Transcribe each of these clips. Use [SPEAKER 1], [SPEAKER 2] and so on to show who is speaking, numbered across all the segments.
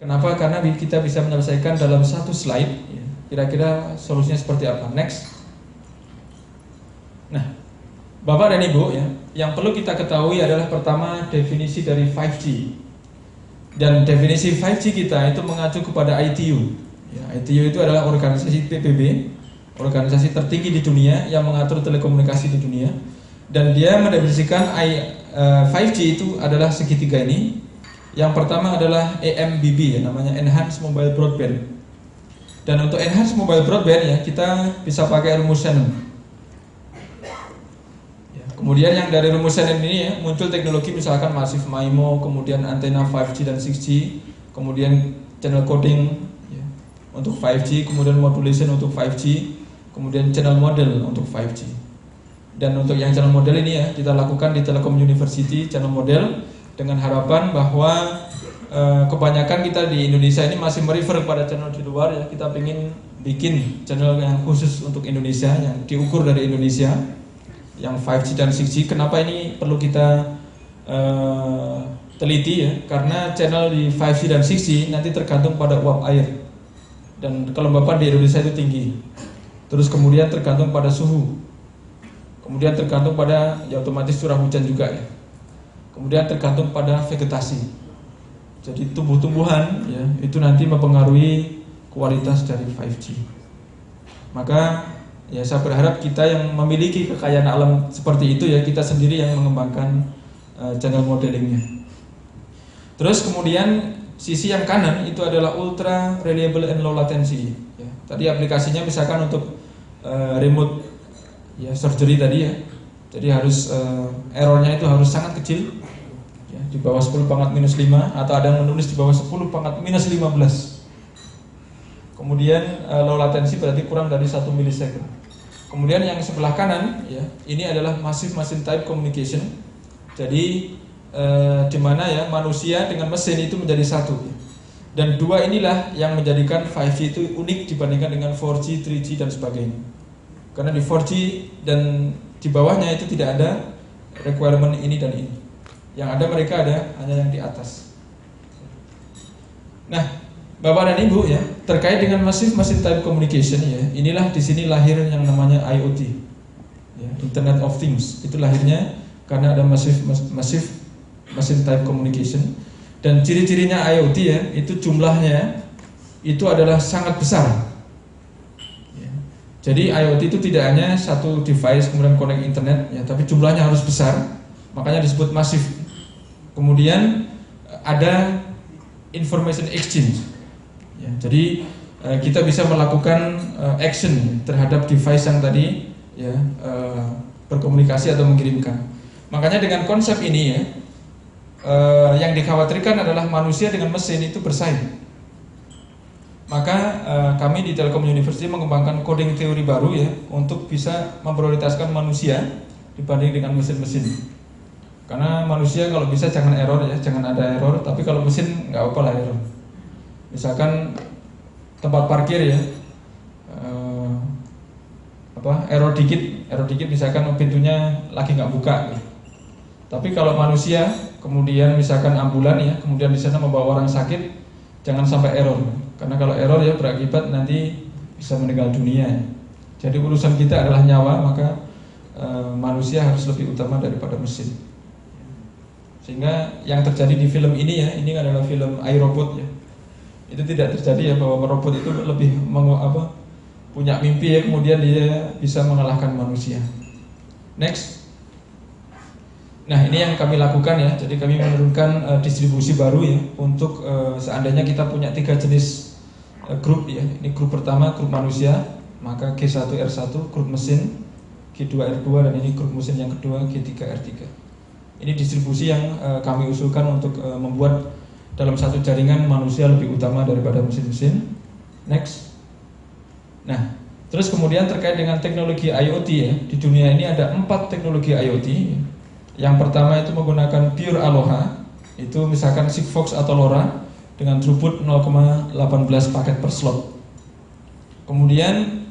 [SPEAKER 1] Kenapa? Karena kita bisa menyelesaikan dalam satu slide. Kira-kira solusinya seperti apa? Next. Nah, Bapak dan Ibu ya, yang perlu kita ketahui adalah pertama definisi dari 5G. Dan definisi 5G kita itu mengacu kepada ITU. Ya, ITU itu adalah organisasi PBB, organisasi tertinggi di dunia yang mengatur telekomunikasi di dunia. Dan dia mendefinisikan 5G itu adalah segitiga ini. Yang pertama adalah EMBB, ya, namanya Enhanced Mobile Broadband. Dan untuk Enhanced Mobile Broadband ya, kita bisa pakai rumus Shannon. Ya, kemudian yang dari rumus Shannon ini ya, muncul teknologi misalkan Massive MIMO, kemudian antena 5G dan 6G, kemudian channel coding ya, untuk 5G, kemudian modulation untuk 5G, kemudian channel model untuk 5G. Dan untuk yang channel model ini ya, kita lakukan di Telkom University channel model, dengan harapan bahwa kebanyakan kita di Indonesia ini masih merefer pada channel di luar ya. Kita ingin bikin channel yang khusus untuk Indonesia, yang diukur dari Indonesia, yang 5G dan 6G. Kenapa ini perlu kita teliti ya? Karena channel di 5G dan 6G nanti tergantung pada uap air, dan kelembapan di Indonesia itu tinggi. Terus kemudian tergantung pada suhu, kemudian tergantung pada ya otomatis curah hujan juga ya. Kemudian tergantung pada vegetasi. Jadi tumbuh-tumbuhan ya, itu nanti mempengaruhi kualitas dari 5G. Maka ya saya berharap kita yang memiliki kekayaan alam seperti itu ya, kita sendiri yang mengembangkan channel modelingnya. Terus kemudian sisi yang kanan itu adalah ultra reliable and low latency ya. Tadi aplikasinya misalkan untuk remote ya surgery tadi ya. Jadi harus errornya itu harus sangat kecil ya, di bawah 10 pangkat minus 5, atau ada yang menulis di bawah 10 pangkat minus 15. Kemudian low latency berarti kurang dari 1 milisecond. Kemudian yang sebelah kanan ya, ini adalah massive machine type communication. Jadi di mana ya manusia dengan mesin itu menjadi satu ya. Dan dua inilah yang menjadikan 5G itu unik dibandingkan dengan 4G, 3G dan sebagainya. Karena di 4G dan di bawahnya itu tidak ada requirement ini dan ini. Yang ada mereka ada hanya yang di atas. Nah, Bapak dan Ibu ya, terkait dengan massive machine type communication ya, inilah di sini lahir yang namanya IoT. Ya, Internet of Things. Itu lahirnya karena ada massive machine type communication. Dan ciri-cirinya IoT ya, itu jumlahnya itu adalah sangat besar. Jadi IoT itu tidak hanya satu device kemudian connect internet ya, tapi jumlahnya harus besar, makanya disebut masif. Kemudian ada information exchange ya, jadi kita bisa melakukan action terhadap device yang tadi ya berkomunikasi atau mengirimkan. Makanya dengan konsep ini ya, yang dikhawatirkan adalah manusia dengan mesin itu bersaing. Maka kami di Telkom University mengembangkan coding teori baru ya, untuk bisa memprioritaskan manusia dibanding dengan mesin-mesin. Karena manusia kalau bisa jangan error ya, jangan ada error. Tapi kalau mesin nggak apa lah error. Misalkan tempat parkir ya, error dikit misalkan pintunya lagi nggak buka. Ya. Tapi kalau manusia kemudian misalkan ambulan ya, kemudian di sana membawa orang sakit, jangan sampai error. Karena kalau error ya berakibat nanti bisa meninggal dunia. Jadi urusan kita adalah nyawa, maka manusia harus lebih utama daripada mesin. Sehingga yang terjadi di film ini ya, ini adalah film iRobot ya. Itu tidak terjadi ya bahwa robot itu lebih punya mimpi ya, kemudian dia bisa mengalahkan manusia. Next. Nah ini yang kami lakukan ya. Jadi kami menurunkan distribusi baru ya, untuk seandainya kita punya 3 jenis grup ya. Ini grup pertama grup manusia, maka G1R1 grup mesin, G2R2, dan ini grup mesin yang kedua G3R3. Ini distribusi yang kami usulkan untuk membuat dalam satu jaringan manusia lebih utama daripada mesin-mesin. Next. Nah, terus kemudian terkait dengan teknologi IoT ya, di dunia ini ada 4 teknologi IoT. Yang pertama itu menggunakan pure Aloha, itu misalkan Sigfox atau LoRa dengan throughput 0,18 paket per slot. Kemudian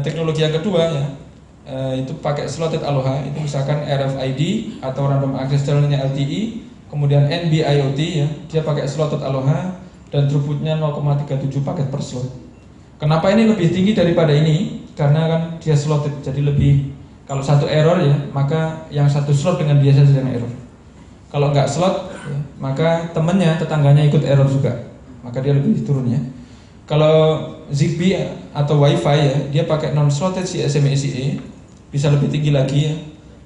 [SPEAKER 1] teknologi yang kedua ya, itu pakai slotted Aloha, itu misalkan RFID atau Random Access Channel-nya LTE. Kemudian NB-IoT ya, dia pakai slotted Aloha dan throughputnya 0,37 paket per slot. Kenapa ini lebih tinggi daripada ini? Karena kan dia slotted, jadi lebih, kalau satu error ya, maka yang satu slot dengan dia saja yang error. Kalau nggak slot, ya, maka temannya, tetangganya ikut error juga, maka dia lebih turun ya. Kalau Zigbee atau Wi-Fi ya, dia pakai non-slotted CSMA ACA, bisa lebih tinggi lagi ya,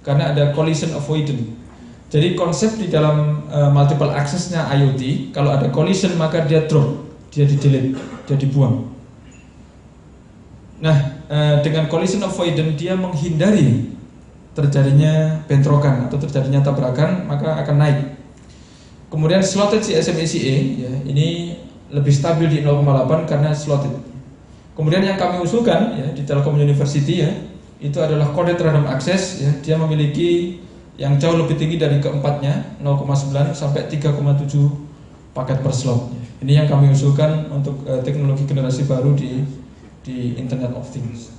[SPEAKER 1] karena ada collision avoidance. Jadi konsep di dalam multiple access-nya IoT, kalau ada collision maka dia drop, dia di-delete, dia dibuang. Nah, dengan collision avoidance dia menghindari terjadinya bentrokan atau terjadinya tabrakan, maka akan naik. Kemudian slotted CSMA ACA ya, ini lebih stabil di 0,8 karena slotted. Kemudian yang kami usulkan ya di Telkom University ya, itu adalah coded random access ya, dia memiliki yang jauh lebih tinggi dari keempatnya, 0,9 sampai 3,7 paket per slot. Ini yang kami usulkan untuk teknologi generasi baru di Internet of Things.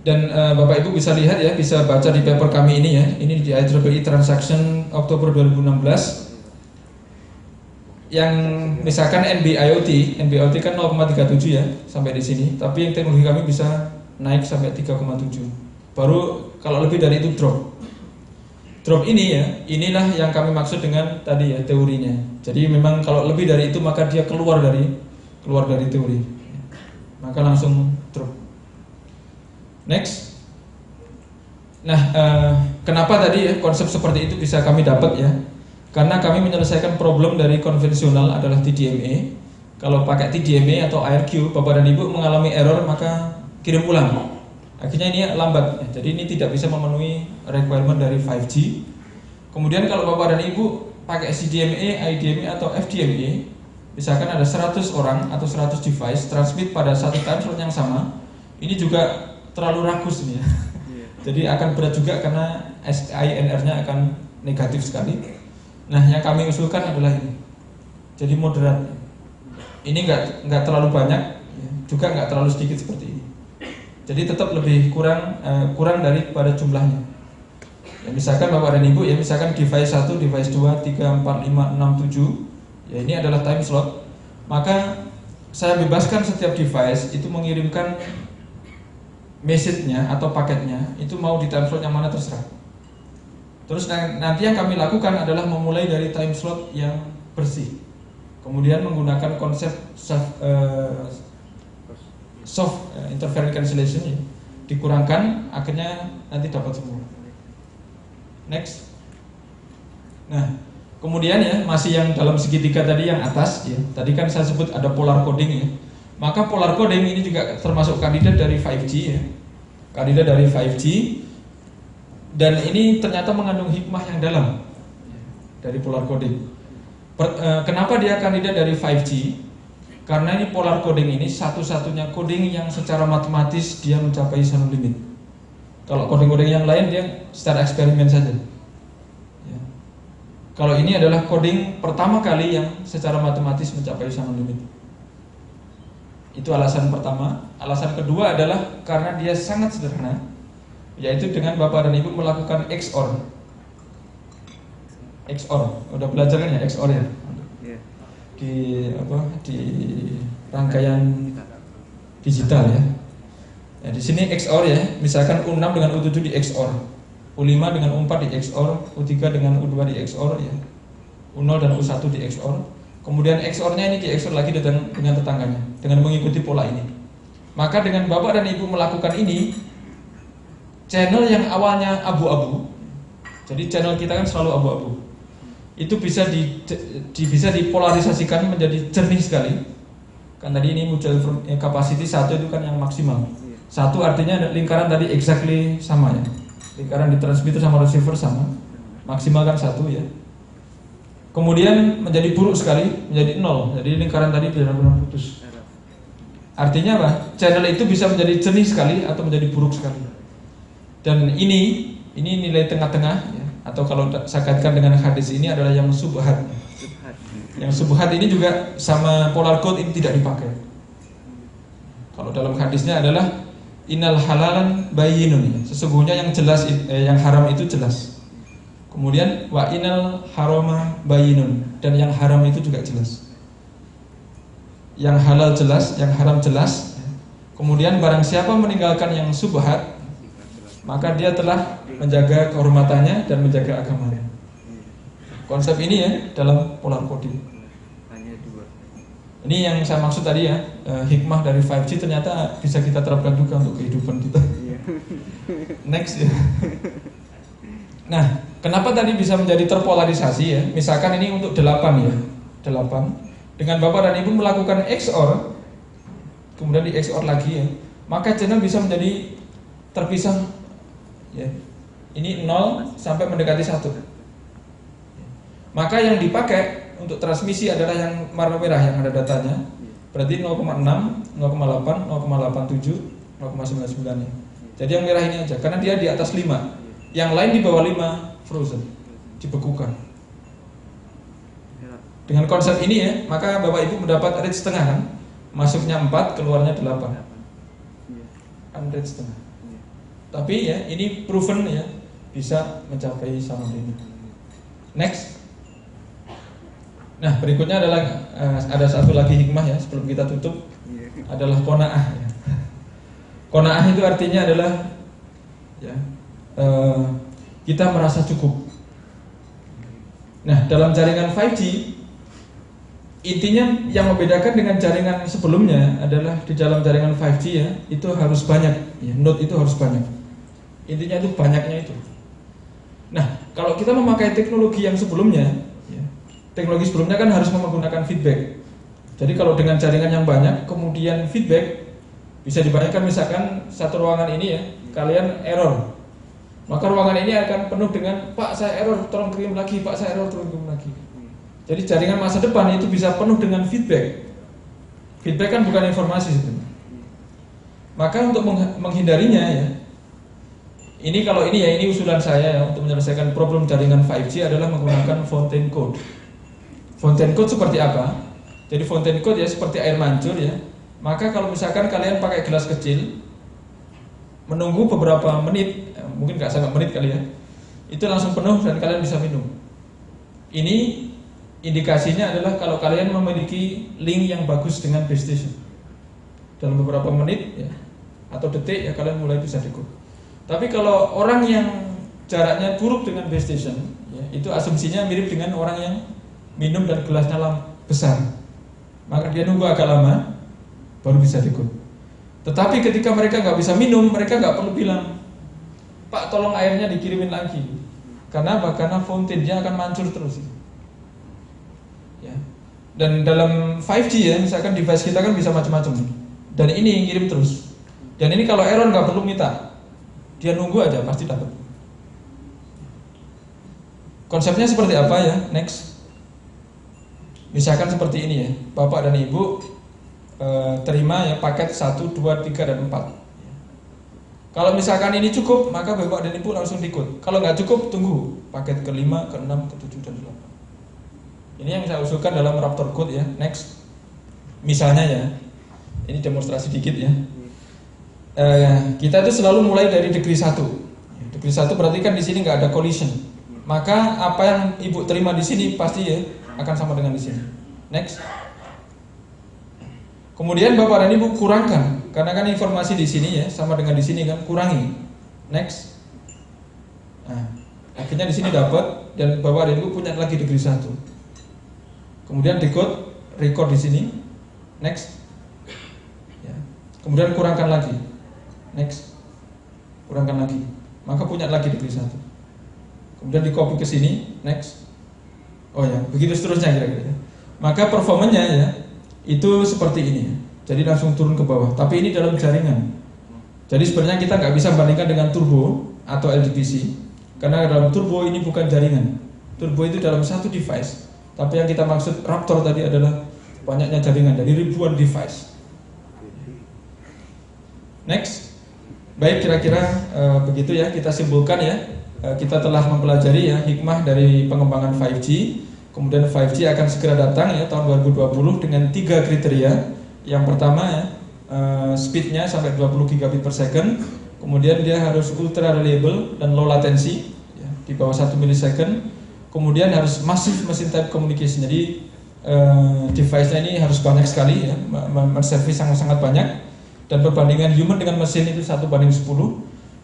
[SPEAKER 1] Dan Bapak Ibu bisa lihat ya, bisa baca di paper kami ini ya. Ini di IEEE Transaction Oktober 2016. Yang misalkan NB-IoT kan 0,37 ya sampai di sini. Tapi yang teknologi kami bisa naik sampai 3,7. Baru kalau lebih dari itu drop. Drop ini ya, inilah yang kami maksud dengan tadi ya teorinya. Jadi memang kalau lebih dari itu maka dia keluar dari teori. Maka langsung drop. Next. Nah, kenapa tadi ya konsep seperti itu bisa kami dapat ya? Karena kami menyelesaikan problem dari konvensional adalah TDMA. Kalau pakai TDMA atau IRQ, Bapak dan Ibu mengalami error maka kirim ulang. Akhirnya ini lambat. Ya. Jadi ini tidak bisa memenuhi requirement dari 5G. Kemudian kalau Bapak dan Ibu pakai CDMA, IDMA atau FDMA, misalkan ada 100 orang atau 100 device transmit pada satu time slot yang sama, ini juga terlalu rakus ini ya. Jadi akan berat juga karena SINR-nya akan negatif sekali. Nah, yang kami usulkan adalah ini. Jadi moderat. Ini nggak terlalu banyak, juga nggak terlalu sedikit seperti ini. Jadi tetap lebih kurang daripada jumlahnya. Ya, misalkan Bapak dan Ibu ya, misalkan device 1, device 2, 3, 4, 5, 6, 7. Ya, ini adalah time slot. Maka saya bebaskan setiap device itu mengirimkan message-nya atau paketnya itu mau di time slot yang mana terserah. Terus nanti yang kami lakukan adalah memulai dari time slot yang bersih. Kemudian menggunakan konsep soft interference cancellation ya. Dikurangkan, akhirnya nanti dapat semua. Next. Nah, kemudian ya masih yang dalam segitiga tadi yang atas ya. Tadi kan saya sebut ada polar coding ya. Maka polar coding ini juga termasuk kandidat dari 5G ya. Kandidat dari 5G. Dan ini ternyata mengandung hikmah yang dalam dari polar coding. Kenapa dia kandidat dari 5G? Karena ini polar coding ini satu-satunya coding yang secara matematis dia mencapai sum limit. Kalau coding-coding yang lain dia secara eksperimen saja ya. Kalau ini adalah coding pertama kali yang secara matematis mencapai sum limit. Itu alasan pertama. Alasan kedua adalah karena dia sangat sederhana, yaitu dengan Bapak dan Ibu melakukan XOR. Udah belajar kan ya XOR ya? Di rangkaian digital ya. Ya di sini XOR ya. Misalkan U6 dengan U7 di XOR, U5 dengan U4 di XOR, U3 dengan U2 di XOR ya. U0 dan U1 di XOR. Kemudian XOR-nya ini di XOR lagi dengan tetangganya dengan mengikuti pola ini. Maka dengan Bapak dan Ibu melakukan ini, channel yang awalnya abu-abu, jadi channel kita kan selalu abu-abu, itu bisa dipolarisasikan menjadi jernih sekali. Kan tadi ini model capacity 1 itu kan yang maksimal. 1 artinya lingkaran tadi exactly sama ya. Lingkaran di transmitter sama receiver sama. Maksimal kan 1 ya. Kemudian menjadi buruk sekali, menjadi 0. Jadi lingkaran tadi benar-benar putus. Artinya apa? Channel itu bisa menjadi jernih sekali atau menjadi buruk sekali. Dan ini nilai tengah-tengah ya. Atau kalau saya kaitkan dengan hadis ini adalah yang subhat. Yang subhat ini juga sama polar code ini tidak dipakai. Kalau dalam hadisnya adalah innal halalan bayyinun. Sesungguhnya yang jelas yang haram itu jelas. Kemudian wa inal harama bayinun, dan yang haram itu juga jelas. Yang halal jelas, yang haram jelas. Kemudian barang siapa meninggalkan yang subhat, maka dia telah menjaga kehormatannya dan menjaga agamanya. Konsep ini ya dalam polar coding. Ini yang saya maksud tadi ya, hikmah dari 5G ternyata bisa kita terapkan juga untuk kehidupan kita. Next ya. Nah, kenapa tadi bisa menjadi terpolarisasi ya? Misalkan ini untuk 8 ya, 8. Dengan Bapak dan Ibu melakukan XOR, kemudian di XOR lagi ya, maka channel bisa menjadi terpisah ya. Ini 0 sampai mendekati 1. Maka yang dipakai untuk transmisi adalah yang warna merah yang ada datanya. Berarti 0,6, 0,8, 0,87, 0,99 ya. Jadi yang merah ini aja, karena dia di atas 5. Yang lain di bawah 5 frozen, dibekukan. Dengan konsep ini ya, maka Bapak Ibu mendapat rate setengah kan? Masuknya 4, keluarnya 8. Kan rate setengah. Tapi ya, ini proven ya, bisa mencapai sama ini. Next. Nah, berikutnya adalah ada satu lagi hikmah ya, sebelum kita tutup, adalah qanaah ya. Qanaah itu artinya adalah ya, kita merasa cukup. Nah, dalam jaringan 5G, intinya yang membedakan dengan jaringan sebelumnya adalah di dalam jaringan 5G ya, itu harus banyak ya, node itu harus banyak. Intinya itu banyaknya itu. Nah, kalau kita memakai teknologi yang sebelumnya ya, teknologi sebelumnya kan harus menggunakan feedback. Jadi kalau dengan jaringan yang banyak, kemudian feedback, bisa dibayangkan misalkan satu ruangan ini ya, kalian error, maka ruangan ini akan penuh dengan Pak saya error, tolong kirim lagi, Pak saya error, tolong kirim lagi. Jadi jaringan masa depan itu bisa penuh dengan feedback. Feedback kan bukan informasi sebenarnya. Maka untuk menghindarinya ya, ini kalau ini ya, ini usulan saya ya, untuk menyelesaikan problem jaringan 5G adalah menggunakan fountain code. Fountain code seperti apa? Jadi fountain code ya seperti air mancur ya. Maka kalau misalkan kalian pakai gelas kecil, menunggu beberapa menit, mungkin nggak sampai menit kali ya, itu langsung penuh dan kalian bisa minum. Ini indikasinya adalah kalau kalian memiliki link yang bagus dengan base station. Dalam beberapa menit ya, atau detik ya, kalian mulai bisa dekode. Tapi kalau orang yang jaraknya buruk dengan base station ya, itu asumsinya mirip dengan orang yang minum dan gelasnya besar. Maka dia nunggu agak lama baru bisa dekode. Tetapi ketika mereka nggak bisa minum, mereka nggak perlu bilang, Pak tolong airnya dikirimin lagi. Karena apa? Karena fountainnya akan mancur terus ya. Dan dalam 5G ya, misalkan device kita kan bisa macam-macam. Dan ini ngirim terus. Dan ini kalau error nggak perlu minta, dia nunggu aja pasti dapat. Konsepnya seperti apa ya? Next. Misalkan seperti ini ya, Bapak dan Ibu terima ya paket 1, 2, 3, dan 4. Kalau misalkan ini cukup, maka Bapak dan Ibu langsung dekode. Kalau nggak cukup, tunggu paket ke-5, ke-6, ke-7, dan 8. Ini yang saya usulkan dalam Raptor Code ya. Next. Misalnya ya, ini demonstrasi dikit ya. Kita itu selalu mulai dari degree 1. Degree 1 berarti kan di sini nggak ada collision. Maka apa yang Ibu terima di sini pasti ya akan sama dengan di sini. Next. Kemudian Bapak dan Ibu kurangkan, karena kan informasi di sini ya sama dengan di sini kan, kurangi. Next. Nah, akhirnya di sini dapat dan Bapak dan Ibu punya lagi degree 1. Kemudian decode, record di sini. Next. Ya. Kemudian kurangkan lagi. Next. Kurangkan lagi. Maka punya lagi degree 1. Kemudian di copy ke sini. Next. Oh ya, begitu seterusnya kira-kira. Maka performanya ya itu seperti ini. Jadi langsung turun ke bawah. Tapi ini dalam jaringan. Jadi sebenarnya kita nggak bisa bandingkan dengan turbo atau LDPC, karena dalam turbo ini bukan jaringan. Turbo itu dalam satu device. Tapi yang kita maksud Raptor tadi adalah banyaknya jaringan dari ribuan device. Next. Baik, kira-kira begitu ya kita simpulkan ya. Kita telah mempelajari ya hikmah dari pengembangan 5G. Kemudian 5G akan segera datang ya tahun 2020 dengan 3 kriteria. Yang pertama ya, speednya sampai 20 gigabit per second. Kemudian dia harus ultra reliable dan low latency ya, di di bawah 1 milisecond. Kemudian harus massive machine type communication. Jadi device-nya ini harus banyak sekali ya, men-service sangat banyak, dan perbandingan human dengan mesin itu 1:10.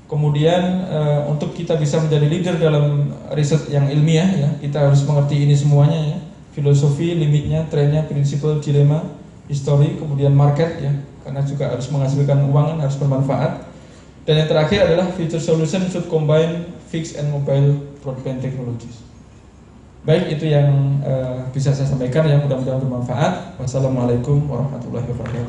[SPEAKER 1] Kemudian untuk kita bisa menjadi leader dalam riset yang ilmiah ya, kita harus mengerti ini semuanya ya, filosofi, limitnya, trennya, prinsipal, dilema, histori, kemudian market ya, karena juga harus menghasilkan uang, harus bermanfaat. Dan yang terakhir adalah future solution should combine fixed and mobile broadband technologies. Baik, itu yang bisa saya sampaikan ya, mudah-mudahan bermanfaat. Wassalamualaikum warahmatullahi wabarakatuh.